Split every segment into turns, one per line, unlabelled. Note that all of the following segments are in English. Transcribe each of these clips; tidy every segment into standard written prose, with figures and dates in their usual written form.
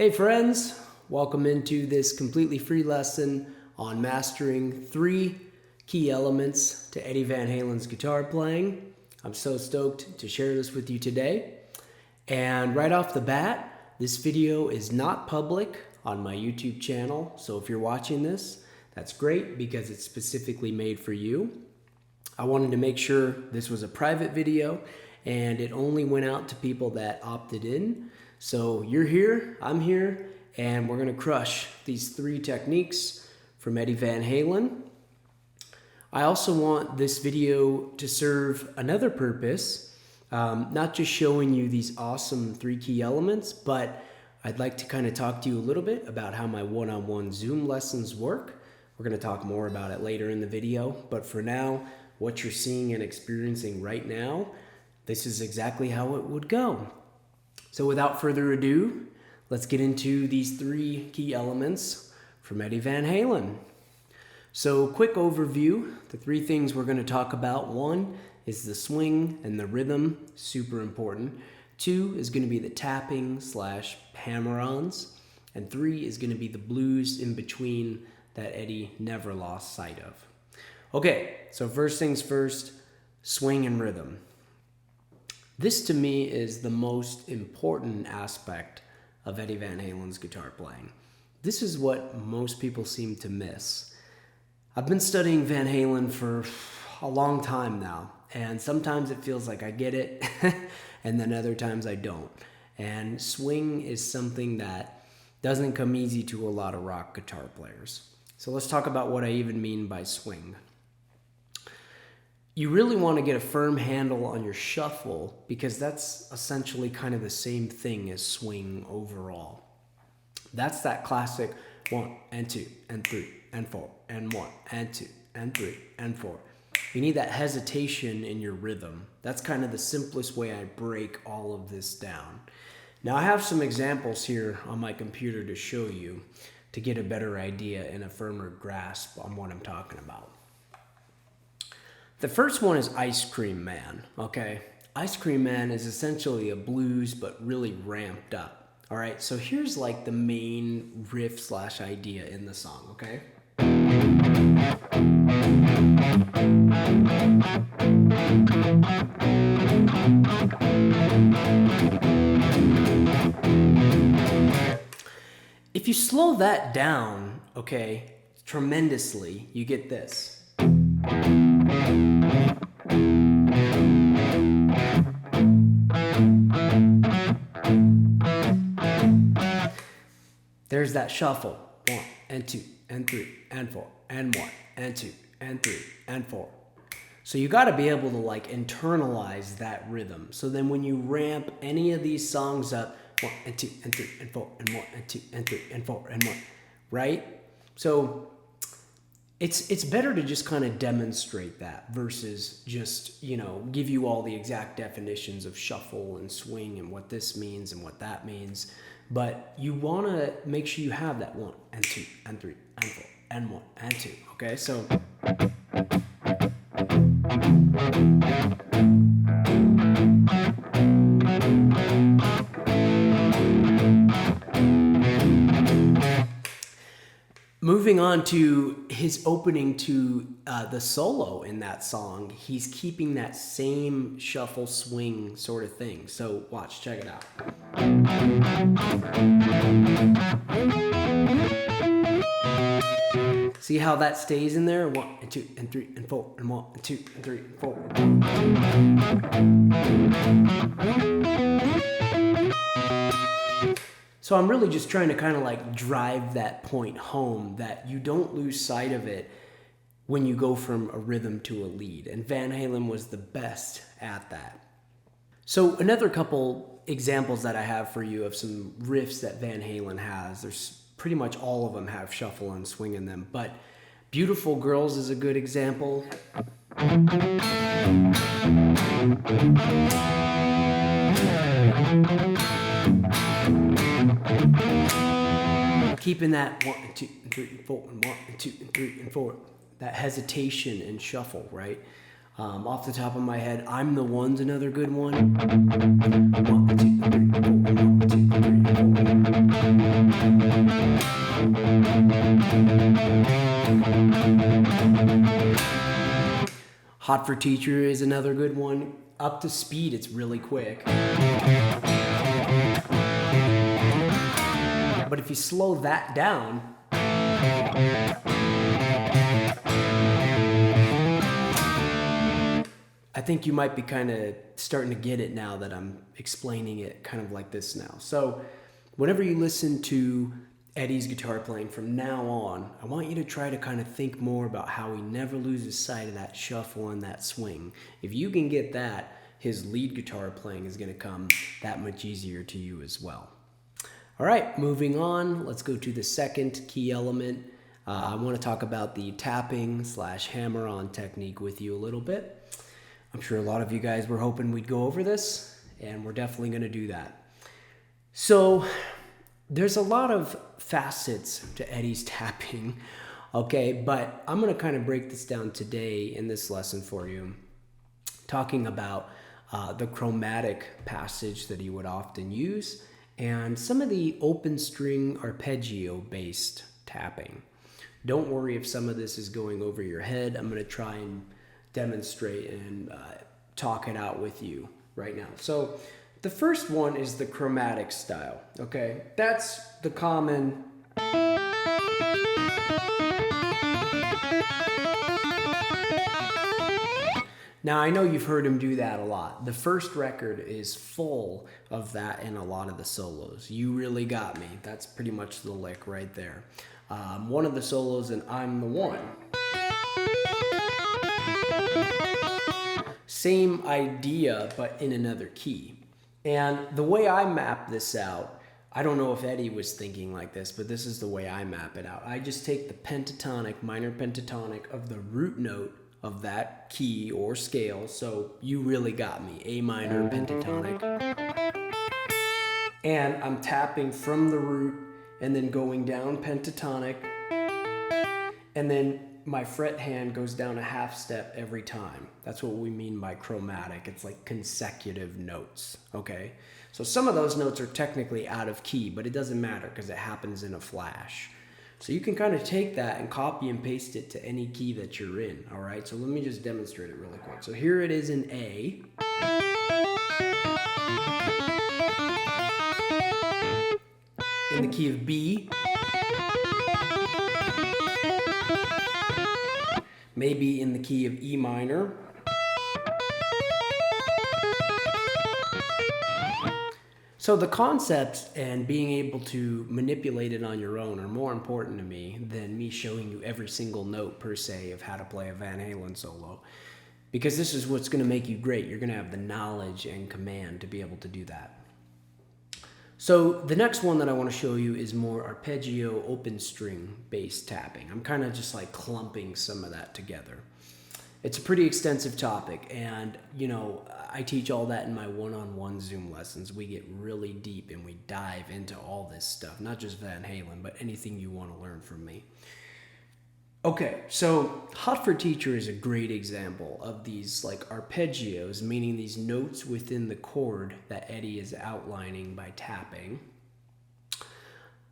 Hey friends, welcome into this completely free lesson on mastering 3 key elements to Eddie Van Halen's guitar playing. I'm so stoked to share this with you today. And right off the bat, this video is not public on my YouTube channel, so if you're watching this, that's great because it's specifically made for you. I wanted to make sure this was a private video and it only went out to people that opted in. So you're here, I'm here, and we're gonna crush these 3 techniques from Eddie Van Halen. I also want this video to serve another purpose, not just showing you these awesome 3 key elements, but I'd like to kind of talk to you a little bit about how my one-on-one Zoom lessons work. We're gonna talk more about it later in the video, but for now, what you're seeing and experiencing right now, this is exactly how it would go. So without further ado, let's get into these 3 key elements from Eddie Van Halen. So quick overview, the 3 things we're going to talk about. 1 is the swing and the rhythm, super important. 2 is going to be the tapping / hammer-ons. And 3 is going to be the blues in between that Eddie never lost sight of. Okay, so first things first, swing and rhythm. This to me is the most important aspect of Eddie Van Halen's guitar playing. This is what most people seem to miss. I've been studying Van Halen for a long time now, and sometimes it feels like I get it, and then other times I don't. And swing is something that doesn't come easy to a lot of rock guitar players. So let's talk about what I even mean by swing. You really want to get a firm handle on your shuffle because that's essentially kind of the same thing as swing overall. That's that classic 1 and 2 and 3 and 4 and 1 and 2 and 3 and 4. You need that hesitation in your rhythm. That's kind of the simplest way I break all of this down. Now I have some examples here on my computer to show you to get a better idea and a firmer grasp on what I'm talking about. The first one is Ice Cream Man, okay? Ice Cream Man is essentially a blues, but really ramped up, all right? So here's like the main riff / idea in the song, okay? If you slow that down, okay, tremendously, you get this. There's that shuffle. 1 and 2 and 3 and 4 and 1 and 2 and 3 and 4. So you got to be able to like internalize that rhythm. So then when you ramp any of these songs up, 1 and 2 and 3 and 4 and 1 and 2 and 3 and 4 and 1, right? So it's better to just kind of demonstrate that versus just, give you all the exact definitions of shuffle and swing and what this means and what that means. But you want to make sure you have that 1 and 2 and 3 and 4 and 1 and 2. Okay, so moving on to his opening to the solo in that song, he's keeping that same shuffle swing sort of thing. So watch, check it out. See how that stays in there? 1 and 2 and 3 and 4 and 1 and 2 and 3 and 4. So I'm really just trying to kind of like drive that point home that you don't lose sight of it when you go from a rhythm to a lead. And Van Halen was the best at that. So another couple examples that I have for you of some riffs that Van Halen has. There's pretty much all of them have shuffle and swing in them, but Beautiful Girls is a good example. Keeping that 1 and 2 and 3 and 4 and 1 and 2 and 3 and 4, that hesitation and shuffle, right? Off the top of my head, I'm the One's another good one. 1, 2, 3, 4. Hot for Teacher is another good one. Up to Speed, it's really quick. But if you slow that down, I think you might be kind of starting to get it now that I'm explaining it kind of like this now. So whenever you listen to Eddie's guitar playing from now on, I want you to try to kind of think more about how he never loses sight of that shuffle and that swing. If you can get that, his lead guitar playing is going to come that much easier to you as well. All right, moving on, let's go to the second key element. I want to talk about the tapping / hammer-on technique with you a little bit. I'm sure a lot of you guys were hoping we'd go over this, and we're definitely going to do that. So there's a lot of facets to Eddie's tapping, okay? But I'm going to kind of break this down today in this lesson for you, talking about the chromatic passage that he would often use and some of the open string arpeggio-based tapping. Don't worry if some of this is going over your head. I'm going to try and demonstrate and talk it out with you right now. So the first one is the chromatic style, okay? That's the common Now, I know you've heard him do that a lot. The first record is full of that in a lot of the solos. You Really Got Me. That's pretty much the lick right there. One of the solos in I'm the One. Same idea, but in another key. And the way I map this out, I don't know if Eddie was thinking like this, but this is the way I map it out. I just take the pentatonic, minor pentatonic of the root note of that key or scale. So You Really Got Me, A minor pentatonic. And I'm tapping from the root and then going down pentatonic. And then my fret hand goes down a half step every time. That's what we mean by chromatic. It's like consecutive notes, okay? So some of those notes are technically out of key, but it doesn't matter because it happens in a flash. So you can kind of take that and copy and paste it to any key that you're in, all right? So let me just demonstrate it really quick. So here it is in A. In the key of B. Maybe in the key of E minor. So the concepts and being able to manipulate it on your own are more important to me than me showing you every single note per se of how to play a Van Halen solo. Because this is what's going to make you great. You're going to have the knowledge and command to be able to do that. So the next one that I want to show you is more arpeggio open string based tapping. I'm kind of just like clumping some of that together. It's a pretty extensive topic, and you know, I teach all that in my one-on-one Zoom lessons. We get really deep and we dive into all this stuff, not just Van Halen, but anything you want to learn from me. Okay, so Hot for Teacher is a great example of these like arpeggios, meaning these notes within the chord that Eddie is outlining by tapping,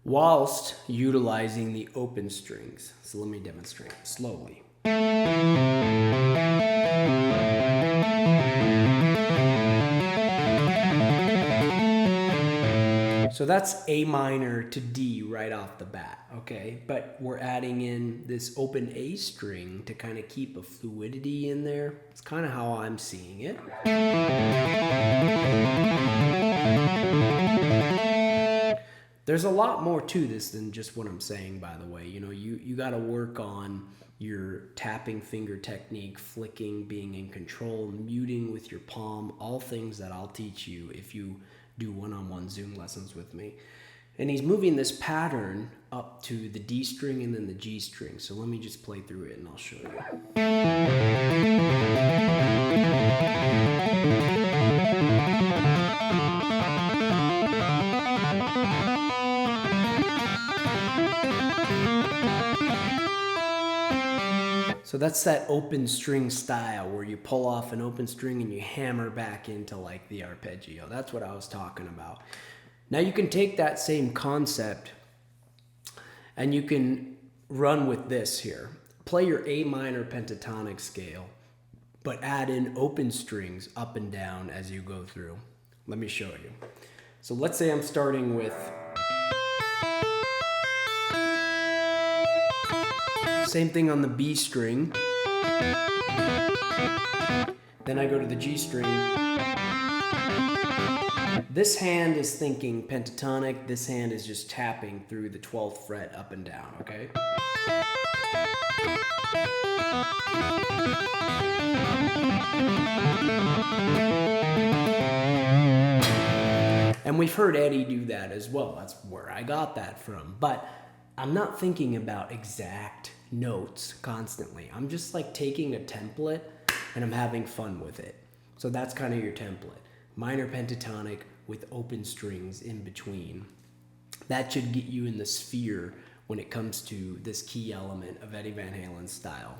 whilst utilizing the open strings. So let me demonstrate slowly. So that's A minor to D right off the bat, okay? But we're adding in this open A string to kind of keep a fluidity in there. It's kind of how I'm seeing it. There's a lot more to this than just what I'm saying, by the way. You know, you got to work on your tapping finger technique, flicking, being in control, muting with your palm, all things that I'll teach you if you do one-on-one Zoom lessons with me. And he's moving this pattern up to the D string and then the G string. So let me just play through it and I'll show you. So that's that open string style where you pull off an open string and you hammer back into like the arpeggio. That's what I was talking about. Now you can take that same concept and you can run with this here. Play your A minor pentatonic scale, but add in open strings up and down as you go through. Let me show you. So let's say I'm starting with same thing on the B string. Then I go to the G string. This hand is thinking pentatonic. This hand is just tapping through the 12th fret up and down, okay? And we've heard Eddie do that as well. That's where I got that from. But I'm not thinking about exact notes constantly. I'm just like taking a template and I'm having fun with it. So that's kind of your template. Minor pentatonic with open strings in between. That should get you in the sphere when it comes to this key element of Eddie Van Halen's style.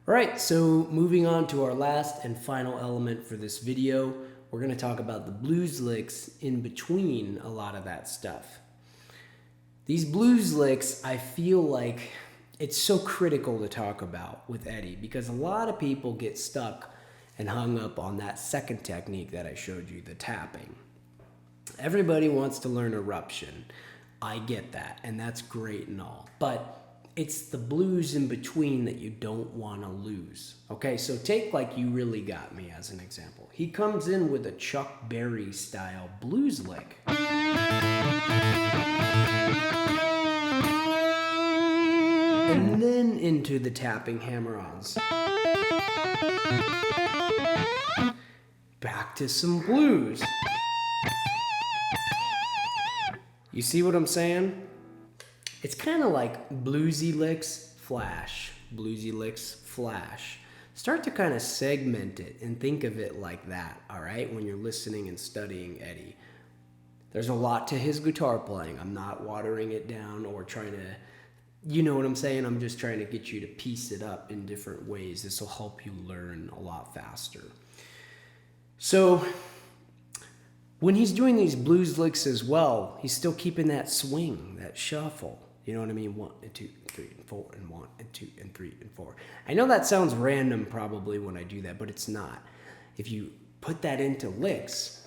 All right, so moving on to our last and final element for this video, we're going to talk about the blues licks in between a lot of that stuff. These blues licks, I feel like it's so critical to talk about with Eddie because a lot of people get stuck and hung up on that second technique that I showed you, the tapping. Everybody wants to learn eruption. I get that, and that's great and all. But it's the blues in between that you don't want to lose. Okay, so take like You Really Got Me as an example. He comes in with a Chuck Berry style blues lick. And then into the tapping hammer-ons. Back to some blues. You see what I'm saying? It's kind of like bluesy licks, flash, bluesy licks, flash. Start to kind of segment it and think of it like that, all right, when you're listening and studying Eddie. There's a lot to his guitar playing. I'm not watering it down or trying to, you know what I'm saying? I'm just trying to get you to piece it up in different ways. This will help you learn a lot faster. So when he's doing these blues licks as well, he's still keeping that swing, that shuffle. You know what I mean? 1 and 2 and 3 and 4 and 1 and 2 and 3 and 4. I know that sounds random probably when I do that, but it's not. If you put that into licks,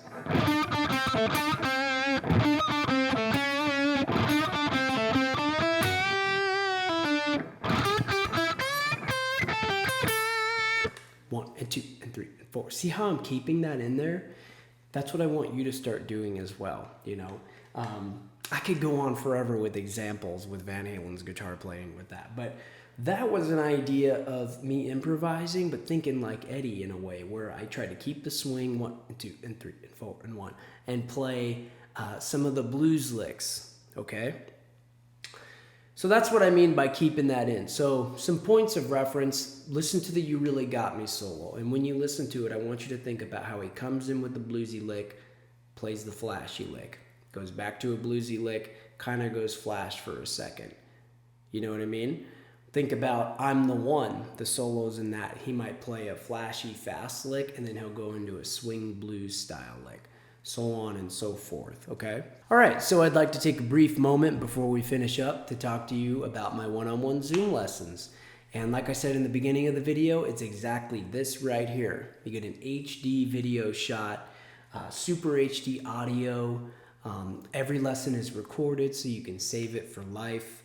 one and 2 and 3 and 4. See how I'm keeping that in there? That's what I want you to start doing as well, you know. I could go on forever with examples with Van Halen's guitar playing with that, but that was an idea of me improvising, but thinking like Eddie in a way, where I try to keep the swing 1 and 2 and 3 and 4 and 1, and play some of the blues licks, okay? So that's what I mean by keeping that in. So some points of reference, listen to the You Really Got Me solo. And when you listen to it, I want you to think about how he comes in with the bluesy lick, plays the flashy lick, goes back to a bluesy lick, kind of goes flash for a second. You know what I mean? Think about I'm the One, the solos in that. He might play a flashy fast lick and then he'll go into a swing blues style lick. So on and so forth, okay? All right, so I'd like to take a brief moment before we finish up to talk to you about my one-on-one Zoom lessons. And like I said in the beginning of the video, it's exactly this right here. You get an HD video shot, super HD audio. Every lesson is recorded so you can save it for life.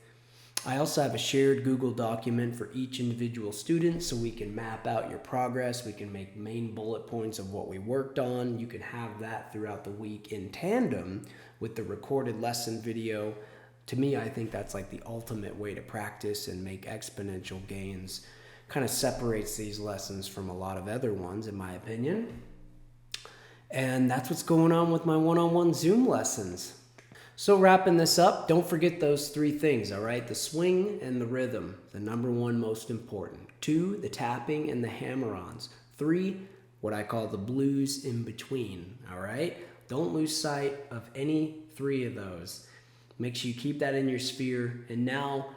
I also have a shared Google document for each individual student so we can map out your progress. We can make main bullet points of what we worked on. You can have that throughout the week in tandem with the recorded lesson video. To me, I think that's like the ultimate way to practice and make exponential gains. Kind of separates these lessons from a lot of other ones, in my opinion. And that's what's going on with my one-on-one Zoom lessons. So wrapping this up, don't forget those 3 things, all right? The swing and the rhythm, the number 1 most important. 2, the tapping and the hammer-ons. 3, what I call the blues in between, all right? Don't lose sight of any 3 of those. Make sure you keep that in your sphere. And now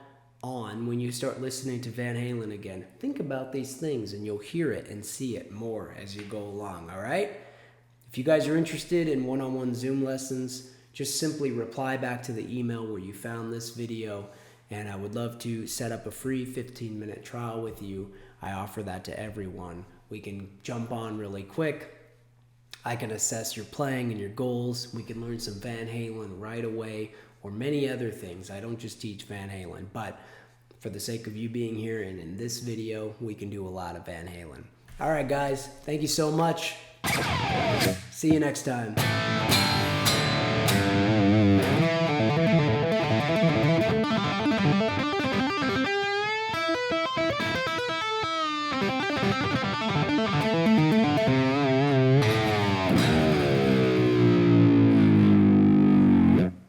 on, when you start listening to Van Halen again, think about these things and you'll hear it and see it more as you go along, all right? If you guys are interested in one-on-one Zoom lessons, just simply reply back to the email where you found this video, and I would love to set up a free 15-minute trial with you. I offer that to everyone. We can jump on really quick. I can assess your playing and your goals. We can learn some Van Halen right away, or many other things. I don't just teach Van Halen, but for the sake of you being here and in this video, we can do a lot of Van Halen. All right, guys, thank you so much. See you next time.